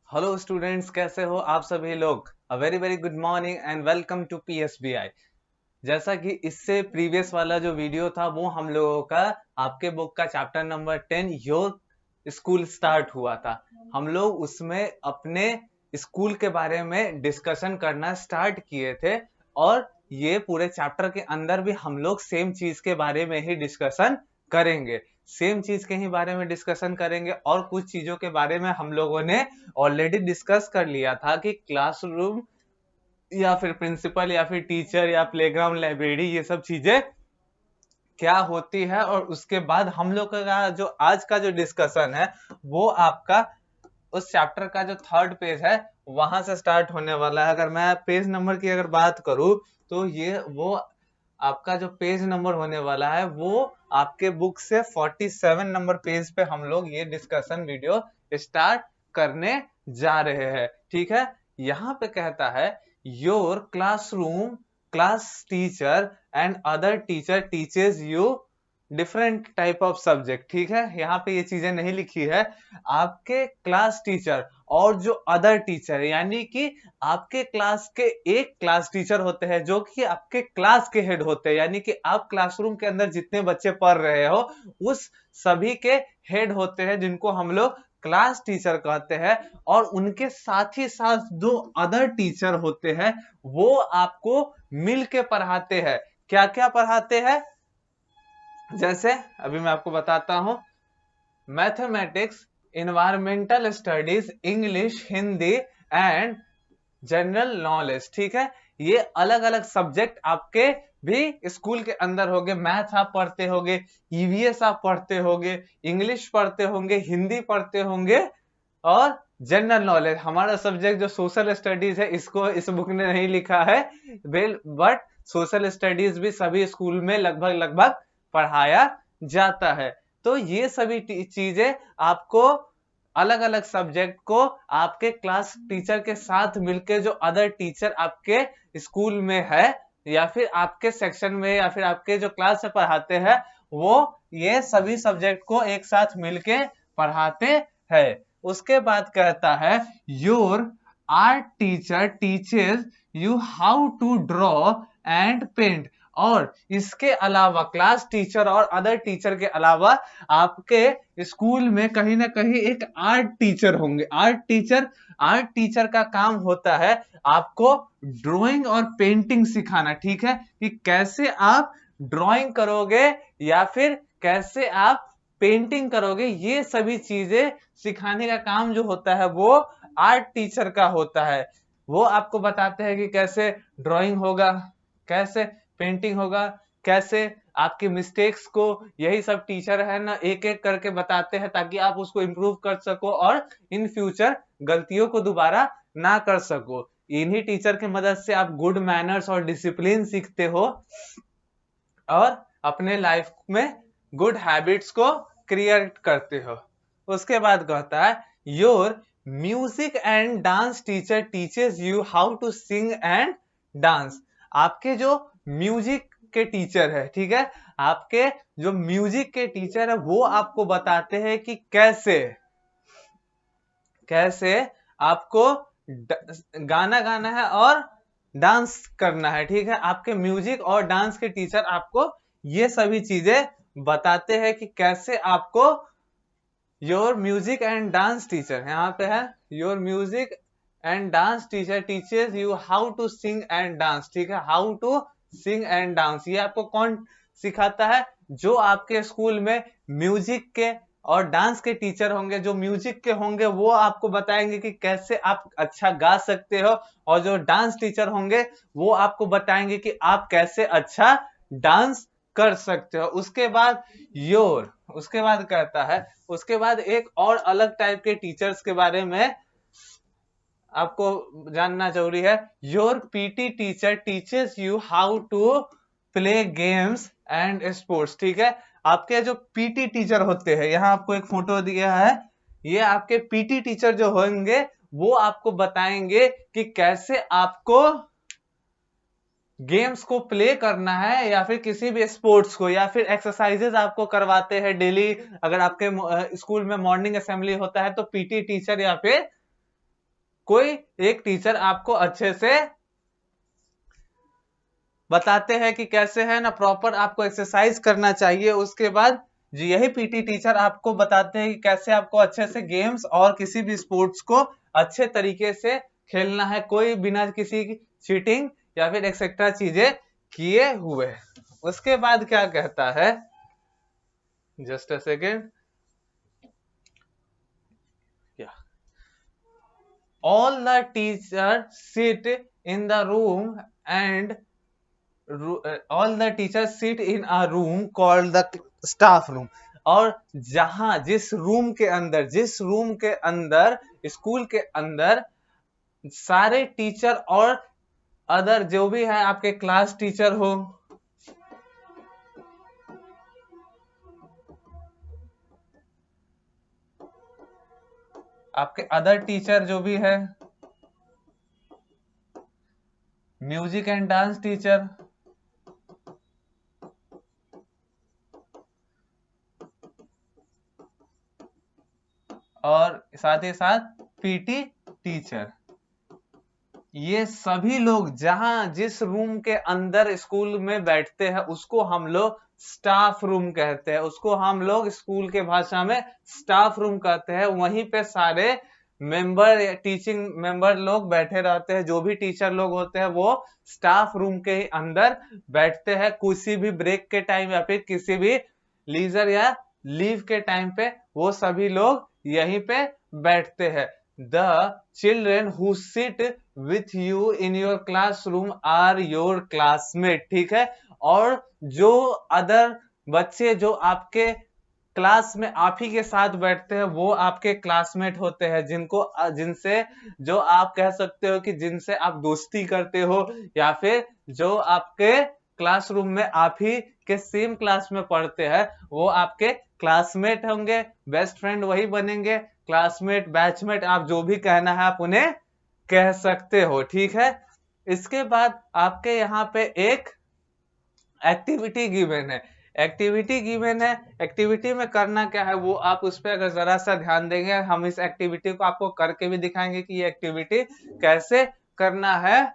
Hello students, कैसे हो आप सभी लोग। A very very good morning and welcome to PSBI. जैसा कि इससे प्रीवियस वाला जो वीडियो था वो हम लोगों का आपके बुक का chapter number 10 your school start हुआ था। हम लोग उसमें अपने स्कूल के बारे में डिस्कशन करना स्टार्ट किए थे और ये पूरे चैप्टर के अंदर भी हम लोग सेम चीज के बारे में ही डिस्कशन करेंगे। सेम चीज के ही बारे में डिस्कशन करेंगे और कुछ चीजों के बारे में हम लोगों ने ऑलरेडी डिस्कस कर लिया था कि क्लासरूम या फिर प्रिंसिपल या फिर टीचर या प्लेग्राउंड लाइब्रेरी ये सब चीजें क्या होती है। और उसके बाद हम लोग का जो आज का जो डिस्कशन है वो आपका उस चैप्टर का जो थर्ड पेज है वहां से स्टार्ट होने वाला है। अगर मैं पेज नंबर की अगर बात करूं तो ये वो आपका जो पेज नंबर होने वाला है वो आपके बुक से 47 नंबर पेज पे हम लोग ये डिस्कशन वीडियो स्टार्ट करने जा रहे हैं। ठीक है, यहाँ पे कहता है your classroom class teacher and other teacher teaches you different type of subject. ठीक है, यहाँ पे ये चीजें नहीं लिखी है। आपके क्लास टीचर और जो अदर टीचर यानी कि आपके क्लास के एक क्लास टीचर होते हैं जो कि आपके क्लास के हेड होते हैं, यानी कि आप क्लासरूम के अंदर जितने बच्चे पढ़ रहे हो उस सभी के हेड होते हैं जिनको हम लोग क्लास टीचर कहते हैं। और उनके साथ ही साथ जो अदर टीचर होते हैं वो आपको मिल के पढ़ाते हैं। क्या क्या पढ़ाते हैं, जैसे अभी मैं आपको बताता हूं। Mathematics, environmental studies, English, Hindi and general knowledge. ठीक है, ये अलग अलग सब्जेक्ट आपके भी स्कूल के अंदर होंगे। मैथ आप पढ़ते होंगे, ईवीएस आप पढ़ते होंगे, इंग्लिश पढ़ते होंगे, हिंदी पढ़ते होंगे और जनरल नॉलेज हमारा सब्जेक्ट जो सोशल स्टडीज है इसको इस बुक ने नहीं लिखा है वेल, बट सोशल स्टडीज भी सभी स्कूल में लगभग लगभग पढ़ाया जाता है। तो ये सभी चीजें आपको अलग अलग सब्जेक्ट को आपके क्लास टीचर के साथ मिलके जो अदर टीचर आपके स्कूल में है या फिर आपके सेक्शन में या फिर आपके जो क्लास से पढ़ाते हैं वो ये सभी सब्जेक्ट को एक साथ मिलके पढ़ाते हैं। उसके बाद कहता है your art teacher teaches you how to draw and paint. और इसके अलावा क्लास टीचर और अदर टीचर के अलावा आपके स्कूल में कहीं ना कहीं एक आर्ट टीचर होंगे। आर्ट टीचर का काम होता है आपको ड्राइंग और पेंटिंग सिखाना। ठीक है, कि कैसे आप ड्राइंग करोगे या फिर कैसे आप पेंटिंग करोगे, ये सभी चीजें सिखाने का काम जो होता है वो आर्ट टीचर का होता है। वो आपको बताते हैं कि कैसे ड्राइंग होगा, कैसे पेंटिंग होगा, कैसे आपके मिस्टेक्स को यही सब टीचर है ना एक एक करके बताते हैं ताकि आप उसको इम्प्रूव कर सको और इन फ्यूचर गलतियों को दोबारा ना कर सको। इन्हीं टीचर की मदद से आप गुड मैनर्स और डिसिप्लिन सीखते हो और अपने लाइफ में गुड हैबिट्स को क्रिएट करते हो। उसके बाद कहता है your music and dance teacher teaches you how to sing and dance. आपके जो म्यूजिक के टीचर है, ठीक है, आपके जो म्यूजिक के टीचर है वो आपको बताते हैं कि कैसे कैसे आपको गाना गाना है और डांस करना है। ठीक है, आपके म्यूजिक और डांस के टीचर आपको ये सभी चीजें बताते हैं कि कैसे आपको your music and dance teacher यहाँ पे है your music and dance teacher teachers you how to sing and dance. ठीक है, how to sing and dance ये आपको कौन सिखाता है, जो आपके स्कूल में म्यूजिक के और डांस के टीचर होंगे। जो म्यूजिक के होंगे वो आपको बताएंगे कि कैसे आप अच्छा गा सकते हो और जो डांस टीचर होंगे वो आपको बताएंगे कि आप कैसे अच्छा डांस कर सकते हो। उसके बाद कहता है उसके बाद एक और अलग टाइप के टीचर्स के बारे में आपको जानना जरूरी है। Your PT teacher teaches you how to play games and sports. ठीक है, आपके जो पीटी टीचर होते हैं, यहाँ आपको एक फोटो दिया है, ये आपके पीटी टीचर जो होंगे वो आपको बताएंगे कि कैसे आपको गेम्स को प्ले करना है या फिर किसी भी स्पोर्ट्स को या फिर एक्सरसाइजेस आपको करवाते हैं डेली। अगर आपके स्कूल में मॉर्निंग असेंबली होता है तो पीटी टीचर या फिर कोई एक टीचर आपको अच्छे से बताते हैं कि कैसे है ना प्रॉपर आपको एक्सरसाइज करना चाहिए। उसके बाद जी यही पीटी टीचर आपको बताते हैं कि कैसे आपको अच्छे से गेम्स और किसी भी स्पोर्ट्स को अच्छे तरीके से खेलना है, कोई बिना किसी की चीटिंग या फिर एक्सेट्रा चीजें किए हुए। उसके बाद क्या कहता है, just a second, all the teachers sit in the room and all the teachers sit in a room called the staff room। और जहां जिस रूम के अंदर स्कूल के अंदर सारे टीचर और अदर जो भी है आपके क्लास टीचर हो, आपके अदर टीचर जो भी है, म्यूजिक एंड डांस टीचर, और साथ ही साथ पीटी टीचर, ये सभी लोग जहां जिस रूम के अंदर स्कूल में बैठते हैं उसको हम लोग स्टाफ रूम कहते हैं, उसको हम लोग स्कूल के भाषा में स्टाफ रूम कहते हैं। वहीं पे सारे मेंबर टीचिंग मेंबर लोग बैठे रहते हैं, जो भी टीचर लोग होते हैं वो स्टाफ रूम के अंदर बैठते हैं। किसी भी ब्रेक के टाइम या फिर किसी भी लीजर या लीव के टाइम पे वो सभी लोग यहीं पे बैठते हैं। The children who sit with you in your classroom are your classmate, ठीक है। और जो अदर बच्चे जो आपके क्लास में आप ही के साथ बैठते हैं वो आपके क्लासमेट होते हैं, जिनसे जो आप कह सकते हो कि जिनसे आप दोस्ती करते हो, या फिर जो आपके क्लासरूम में आप ही के सेम क्लास में पढ़ते हैं वो आपके क्लासमेट होंगे। बेस्ट फ्रेंड वही बनेंगे, क्लासमेट बैचमेट आप जो भी कहना है आप उन्हें कह सकते हो, ठीक है। इसके बाद आपके यहाँ पे एक एक्टिविटी गिवन है। एक्टिविटी में करना क्या है वो आप उस पर अगर जरा सा ध्यान देंगे, हम इस एक्टिविटी को आपको करके भी दिखाएंगे कि ये एक्टिविटी कैसे करना है।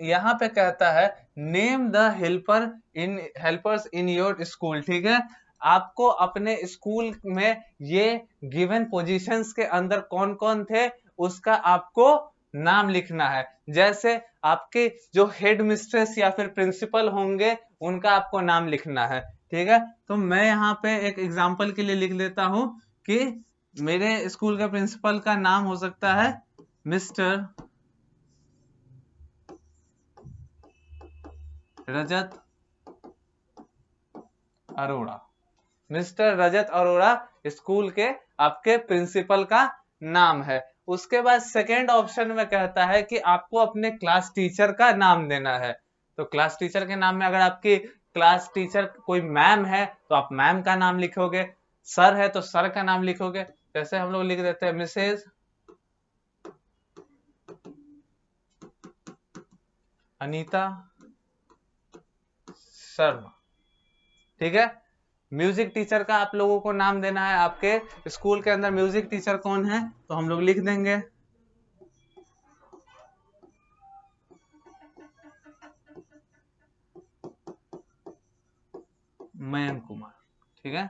यहाँ पे कहता है name the helpers in your school, ठीक है। आपको अपने स्कूल में ये गिवन पोजीशंस के अंदर कौन कौन थे उसका आपको नाम लिखना है। जैसे आपके जो हेड मिस्ट्रेस या फिर प्रिंसिपल होंगे उनका आपको नाम लिखना है, ठीक है। तो मैं यहाँ पे एक एग्जांपल के लिए लिख लेता हूं कि मेरे स्कूल के प्रिंसिपल का नाम हो सकता है मिस्टर रजत अरोड़ा। मिस्टर रजत अरोड़ा स्कूल के आपके प्रिंसिपल का नाम है। उसके बाद सेकेंड ऑप्शन में कहता है कि आपको अपने क्लास टीचर का नाम देना है। तो क्लास टीचर के नाम में अगर आपकी क्लास टीचर कोई मैम है तो आप मैम का नाम लिखोगे, सर है तो सर का नाम लिखोगे। जैसे हम लोग लिख देते हैं मिसेज अनीता शर्मा, ठीक है। म्यूजिक टीचर का आप लोगों को नाम देना है। आपके स्कूल के अंदर म्यूजिक टीचर कौन है तो हम लोग लिख देंगे मयंक कुमार, ठीक है।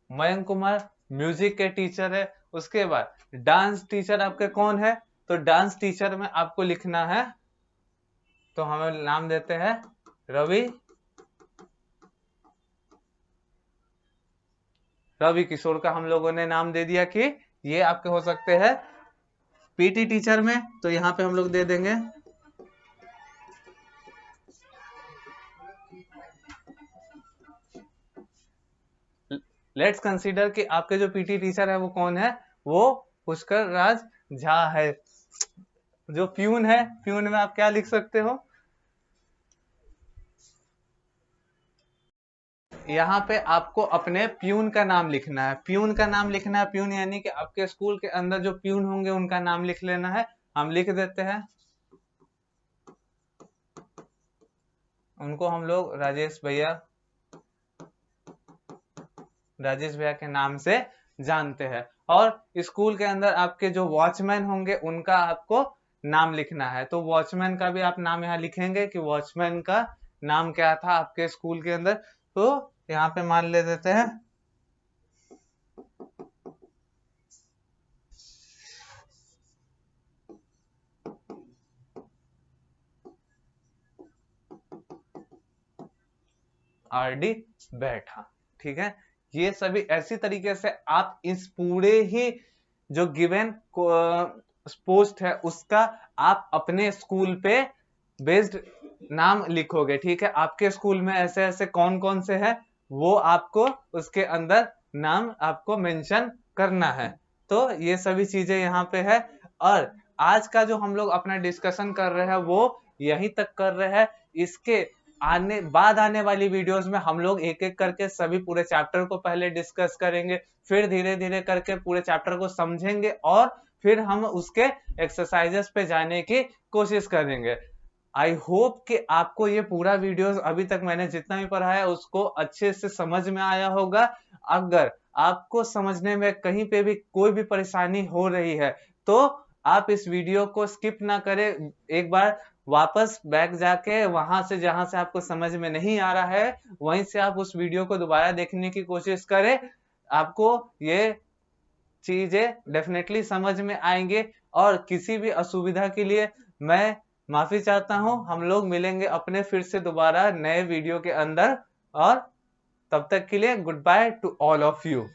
मयंक कुमार म्यूजिक के टीचर है। उसके बाद डांस टीचर आपके कौन है तो डांस टीचर में आपको लिखना है, तो हमें नाम देते हैं रवि किशोर का हम लोगों ने नाम दे दिया कि ये आपके हो सकते हैं। पीटी टीचर में तो यहाँ पे हम लोग दे देंगे लेट्स कंसीडर कि आपके जो पीटी टीचर है वो कौन है, वो पुष्कर राज झा है। जो प्यून है, प्यून में आप क्या लिख सकते हो, यहाँ पे आपको अपने प्यून का नाम लिखना है। प्यून का नाम लिखना है, प्यून यानी कि आपके स्कूल के अंदर जो प्यून होंगे उनका नाम लिख लेना है। हम लिख देते हैं, उनको हम लोग राजेश भैया के नाम से जानते हैं। और स्कूल के अंदर आपके जो वॉचमैन होंगे उनका आपको नाम लिखना है। तो वॉचमैन का भी आप नाम यहाँ लिखेंगे कि वॉचमैन का नाम क्या था आपके स्कूल के अंदर। तो यहाँ पे मान ले देते हैं आरडी बैठा। ठीक है, ये सभी ऐसी तरीके से आप इस पूरे ही जो गिवन पोस्ट है उसका आप अपने स्कूल पे बेस्ड नाम लिखोगे। ठीक है, आपके स्कूल में ऐसे ऐसे कौन कौन से हैं वो आपको उसके अंदर नाम आपको मेंशन करना है। तो ये सभी चीजें यहाँ पे है। और आज का जो हम लोग अपना डिस्कशन कर रहे हैं वो यहीं तक कर रहे हैं। इसके आने वाली वीडियोस में हम लोग एक एक करके सभी पूरे चैप्टर को पहले डिस्कस करेंगे, फिर धीरे धीरे करके पूरे चैप्टर को समझेंगे और फिर हम उसके एक्सरसाइजेस पे जाने की कोशिश करेंगे। आई होप कि आपको ये पूरा वीडियोस अभी तक मैंने जितना भी पढ़ाया उसको अच्छे से समझ में आया होगा। अगर आपको समझने में कहीं पे भी कोई भी परेशानी हो रही है तो आप इस वीडियो को स्किप ना करें, एक बार वापस बैक जाके वहां से जहां से आपको समझ में नहीं आ रहा है वहीं से आप उस वीडियो को दोबारा देखने की कोशिश करें। आपको ये चीजें डेफिनेटली समझ में आएंगे। और किसी भी असुविधा के लिए मैं माफी चाहता हूं। हम लोग मिलेंगे अपने फिर से दोबारा नए वीडियो के अंदर, और तब तक के लिए good by two all of you.